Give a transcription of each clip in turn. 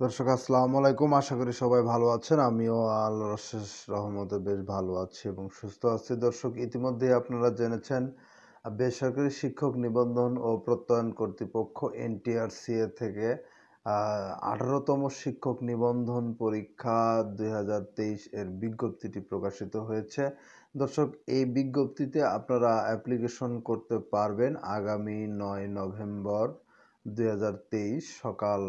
দর্শক আসসালামু আলাইকুম। আশা করি সবাই ভালো আছেন। আমিও আল্লাহর অশেষ রহমতে বেশ ভালো আছি এবং সুস্থ আছি। দর্শক ইতিমধ্যেই আপনারা জেনেছেন বেসরকারি শিক্ষক নিবন্ধন ও প্রত্যয়ন কর্তৃপক্ষ NTRCA থেকে 18তম শিক্ষক নিবন্ধন পরীক্ষা 2023 এর বিজ্ঞপ্তিটি প্রকাশিত হয়েছে। দর্শক এই বিজ্ঞপ্তিতে আপনারা অ্যাপ্লিকেশন করতে পারবেন আগামী 9 নভেম্বর 2023 সকাল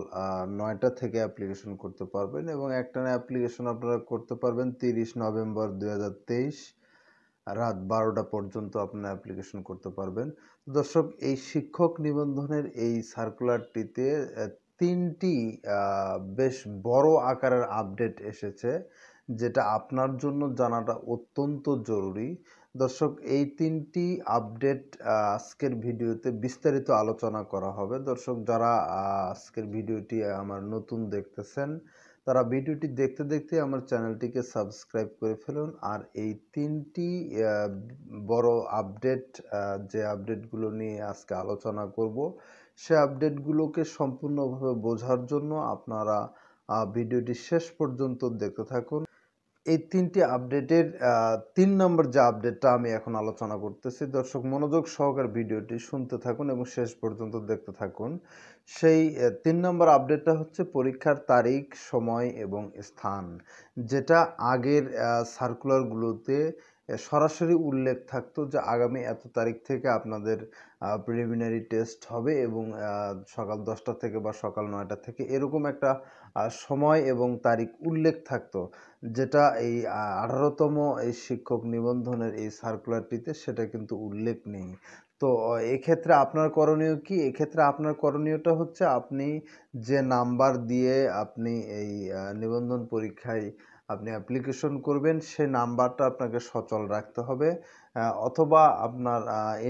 9টা থেকে অ্যাপ্লিকেশন করতে পারবেন এবং একটানা অ্যাপ্লিকেশন আপনারা করতে পারবেন 30 নভেম্বর 2023 রাত 12টা পর্যন্ত আপনারা অ্যাপ্লিকেশন করতে পারবেন। দর্শক এই শিক্ষক নিবন্ধনের এই সার্কুলারটিতে তিনটি বেশ বড় আকারের আপডেট এসেছে, যেটা আপনার জন্য জানাটা অত্যন্ত জরুরি। দর্শক এই তিনটি আপডেট আজকের ভিডিওতে বিস্তারিত আলোচনা করা হবে। দর্শক যারা আজকের ভিডিওটি আমার নতুন দেখতেছেন তারা ভিডিওটি দেখতে দেখতে আমার চ্যানেলটিকে সাবস্ক্রাইব করে ফেলুন। আর এই তিনটি বড় আপডেট, যে আপডেটগুলো নিয়ে আজকে আলোচনা করব, সে আপডেটগুলোকে সম্পূর্ণভাবে বোঝার জন্য আপনারা ভিডিওটি শেষ পর্যন্ত দেখতে থাকুন। এই তিনটি আপডেটের 3 নম্বর যে আপডেটটা আমি এখন আলোচনা করতেছি, দর্শক মনোযোগ সহকারে ভিডিওটি শুনতে থাকুন এবং শেষ পর্যন্ত দেখতে থাকুন। সেই 3 নম্বর আপডেটটা হচ্ছে পরীক্ষার তারিখ, সময় এবং স্থান, যেটা আগের সার্কুলারগুলোতে সরাসরি উল্লেখ থাকতো যে আগামী এত তারিখ থেকে আপনাদের প্রিলিমিনারি টেস্ট হবে এবং সকাল 10টা থেকে বা সকাল 9টা থেকে এরকম একটা সময় এবং তারিখ উল্লেখ থাকতো, যেটা এই 18তম এই শিক্ষক নিবন্ধনের এই সার্কুলারটিতে সেটা কিন্তু উল্লেখ নেই। তো এক্ষেত্রে আপনার করণীয় কি? এক্ষেত্রে আপনার করণীয়টা হচ্ছে আপনি যে নাম্বার দিয়ে আপনি এই নিবন্ধন পরীক্ষায় আপনি অ্যাপ্লিকেশন করবেন সে নাম্বারটা আপনাকে সচল রাখতে হবে, অথবা আপনার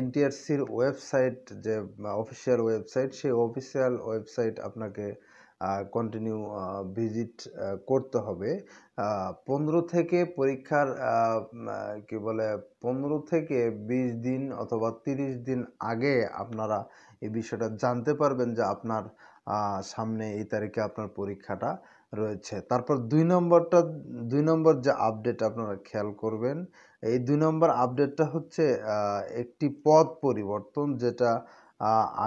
NTRCর ওয়েবসাইট, যে অফিসিয়াল ওয়েবসাইট, সেই অফিসিয়াল ওয়েবসাইট আপনাকে কন্টিনিউ ভিজিট করতে হবে। 15 থেকে পরীক্ষার কি বলে 15 থেকে 20 দিন অথবা 30 দিন আগে আপনারা এই বিষয়টা জানতে পারবেন যে আপনার সামনে এই তারিখে আপনার পরীক্ষাটা রয়েছে। তারপর 2 নম্বর যে আপডেট আপনারা খেয়াল করবেন, এই 2 নম্বর আপডেটটা হচ্ছে একটি পদ পরিবর্তন, যেটা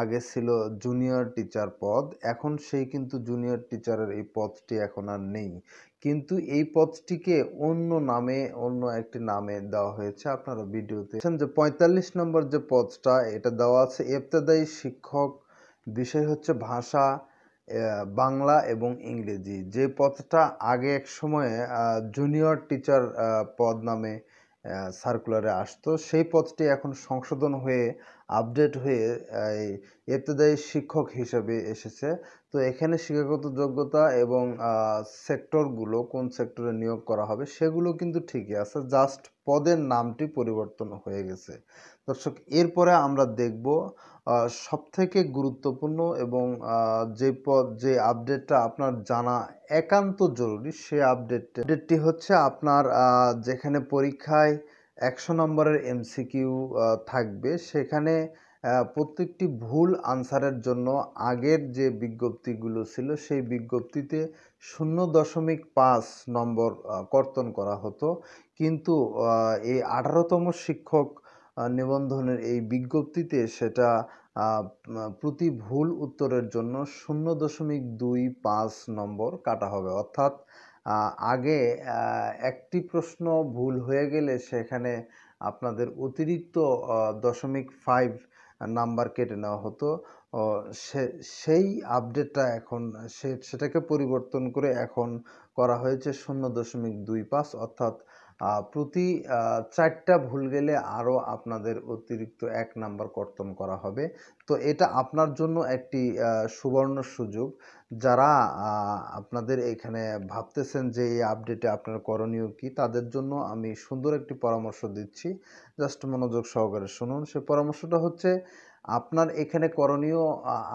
আগে ছিল জুনিয়র টিচার পদ, এখন সেই কিন্তু জুনিয়র টিচারের এই পদটি এখন আর নেই, কিন্তু এই পদটিকে অন্য একটি নামে দেওয়া হয়েছে। আপনারা ভিডিওতে দেখছেন যে 45 নম্বর যে পদটা এটা দেওয়া আছে ইবতেদায়ী শিক্ষক, বিষয় হচ্ছে ভাষা, বাংলা এবং ইংরেজি। যে পদটা আগে এক সময়ে জুনিয়র টিচার পদ নামে সার্কুলারে আসতো, সেই পদটি এখন সংশোধন হয়ে আপডেট হয়ে ইবতেদায়ী শিক্ষক হিসেবে এসেছে। তো এখানে শিক্ষাগত যোগ্যতা এবং সেক্টরগুলো কোন সেক্টরে নিয়োগ করা হবে সেগুলো কিন্তু ঠিকই আছে, জাস্ট পদের নামটি পরিবর্তন হয়ে গেছে। দর্শক এরপরে আমরা দেখব সবথেকে গুরুত্বপূর্ণ এবং যে আপডেটটা আপনার জানা একান্ত জরুরি, সে আপডেটটি হচ্ছে আপনার যেখানে পরীক্ষায় 100 নম্বরের MCQ থাকবে, সেখানে প্রত্যেকটি ভুল আনসারের জন্য আগের যে বিজ্ঞপ্তিগুলো ছিল সেই বিজ্ঞপ্তিতে 0.5 নম্বর কর্তন করা হতো, কিন্তু এই 18তম শিক্ষক নিবন্ধনের এই বিজ্ঞপ্তিতে সেটা প্রতি ভুল উত্তরের জন্য 0.25 নম্বর কাটা হবে। অর্থাৎ আগে একটি প্রশ্ন ভুল হয়ে গেলে সেখানে আপনাদের অতিরিক্ত 0.5 নাম্বার কেটে নেওয়া হতো। সেই আপডেটটা এখন সেটাকে পরিবর্তন করে এখন করা হয়েছে 0.25, অর্থাৎ প্রতি 4টা ভুল গেলে আরও আপনাদের অতিরিক্ত 1 নাম্বার কর্তন করা হবে। তো এটা আপনার জন্য একটি সুবর্ণ সুযোগ। যারা আপনাদের এখানে ভাবতেছেন যে এই আপডেটে আপনার করণীয় কি, তাদের জন্য আমি সুন্দর একটি পরামর্শ দিচ্ছি, জাস্ট মনোযোগ সহকারে শুনুন। সে পরামর্শটা হচ্ছে আপনার এখানে করণীয়,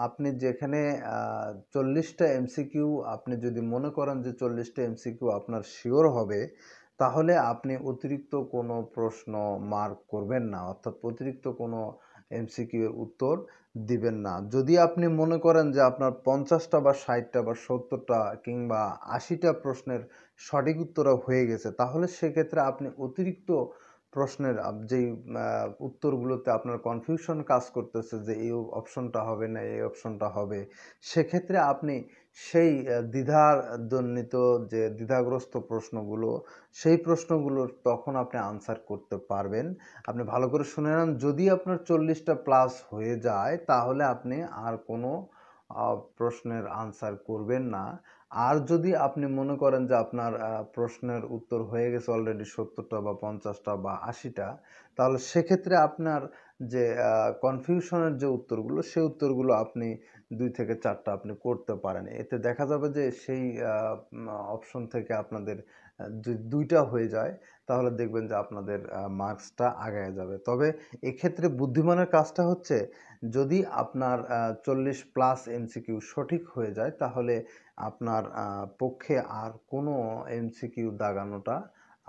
আপনি যেখানে 40টা MCQ আপনি যদি মনে করেন যে 40টা MCQ আপনার শিওর হবে, তাহলে আপনি অতিরিক্ত কোনো প্রশ্ন মার্ক করবেন না, অর্থাৎ অতিরিক্ত কোনো এমসিকিউ এর উত্তর দিবেন না। যদি আপনি মনে করেন যে আপনার 50টা বা 60টা বা 70টা কিংবা 80টা প্রশ্নের সঠিক উত্তর হয়ে গেছে, তাহলে সেক্ষেত্রে আপনি অতিরিক্ত প্রশ্নের যেই উত্তরগুলোতে আপনার কনফিউশন কাজ করতেছে যে এই অপশনটা হবে না এই অপশনটা হবে, সেক্ষেত্রে আপনি সেই দ্বিধাদ্বন্দ্বিত যে দ্বিধাগ্রস্ত প্রশ্নগুলো, সেই প্রশ্নগুলোর তখন আপনি আনসার করতে পারবেন। আপনি ভালো করে শুনে নেন, যদি আপনার 40টা প্লাস হয়ে যায় তাহলে আপনি আর কোনো প্রশ্নের আনসার করবেন না। আর যদি আপনি মনে করেন যে আপনার প্রশ্নের উত্তর হয়ে গেছে অলরেডি 70টা বা 50টা বা 80টা, তাহলে সেক্ষেত্রে আপনার যে কনফিউশনের যে উত্তরগুলো, সেই উত্তরগুলো আপনি 2 থেকে 4টা আপনি করতে পারেন। এতে দেখা যাবে যে সেই অপশন থেকে আপনাদের যদি 2টা হয়ে যায়, তাহলে দেখবেন যে আপনাদের মার্কসটা আগায়া যাবে। তবে এক্ষেত্রে বুদ্ধিমানের কাজটা হচ্ছে, যদি আপনার 40 প্লাস এমসিকিউ সঠিক হয়ে যায়, তাহলে আপনার পক্ষে আর কোনো এমসিকিউ দাগানোটা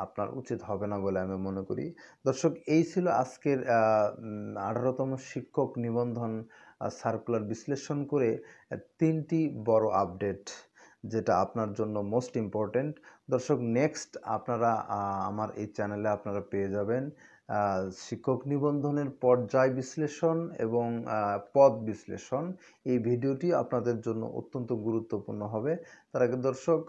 আপনার উচিত হবে না বলে আমি মনে করি। দর্শক, এই ছিল আজকের 18তম শিক্ষক নিবন্ধন সার্কুলার বিশ্লেষণ করে 3টি বড় আপডেট, যেটা আপনার জন্য মোস্ট ইম্পর্টেন্ট। দর্শক, নেক্সট আপনারা আমার এই চ্যানেলে আপনারা পেয়ে যাবেন শিক্ষক নিবন্ধনের পর্যায় বিশ্লেষণ এবং পদ বিশ্লেষণ। এই ভিডিওটি আপনাদের জন্য অত্যন্ত গুরুত্বপূর্ণ হবে। তার আগে দর্শক,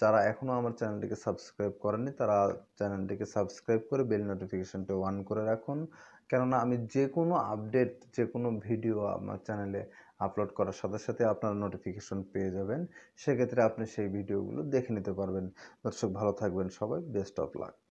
যারা এখনও আমার চ্যানেলটিকে সাবস্ক্রাইব করেননি, তারা চ্যানেলটিকে সাবস্ক্রাইব করে বেল নোটিফিকেশনটা অন করে রাখুন। কেননা আমি যে কোনো আপডেট, যে কোনো ভিডিও আমার চ্যানেলে আপলোড করার সাথে সাথে আপনারা নোটিফিকেশন পেয়ে যাবেন। সেক্ষেত্রে আপনি সেই ভিডিওগুলো দেখে নিতে পারবেন। দর্শক, ভালো থাকবেন সবাই। Best of luck.